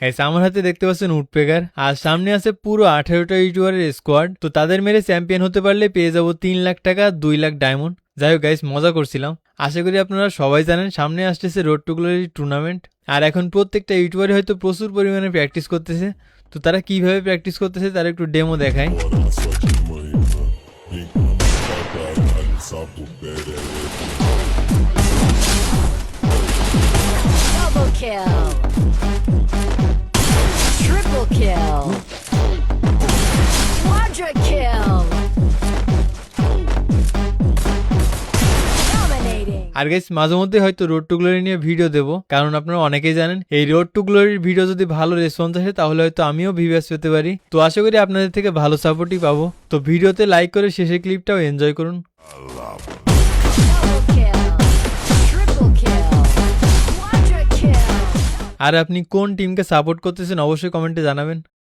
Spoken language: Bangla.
গাইস আমার হাতে দেখতে পাচ্ছেন উডপেকার, আর সামনে আছে পুরো 18টা ইউটিউবারের স্কোয়াড। তো তাদের মেরে চ্যাম্পিয়ন হতে পারলে পেয়ে যাবো 3 লাখ টাকা, 2 লাখ ডায়মন্ড। যাই হোক গাইস, মজা করছিলাম। আশা করি আপনারা সবাই জানেন সামনে আসতেছে রোড টু গ্লোরি টুর্নামেন্ট। আর এখন প্রত্যেকটা ইউটিউবারই হয়তো প্রচুর পরিমাণে প্র্যাকটিস করতেছে। তো তারা কিভাবে প্র্যাকটিস করতেছে তার একটু ডেমো দেখায়। Double kill. Triple kill. Quadra kill. Dominating. আর গাইস মাঝে মধ্যে হয়তো রোড টু গ্লোরি নিয়ে ভিডিও দেবো, কারণ আপনারা অনেকেই জানেন এই রোড টু গ্লোরির ভিডিও যদি ভালো রেসপন্স আসে তাহলে হয়তো আমিও ভিউয়ার্স পেতে পারি। তো আশা করি আপনাদের থেকে ভালো সাপোর্টই পাবো। তো ভিডিওতে লাইক করে শেষের ক্লিপটাও এনজয় করুন। Double kill. Triple kill. Quadra kill. আর আপনি কোন টিমকে সাপোর্ট করতেছেন অবশ্যই কমেন্টে জানাবেন।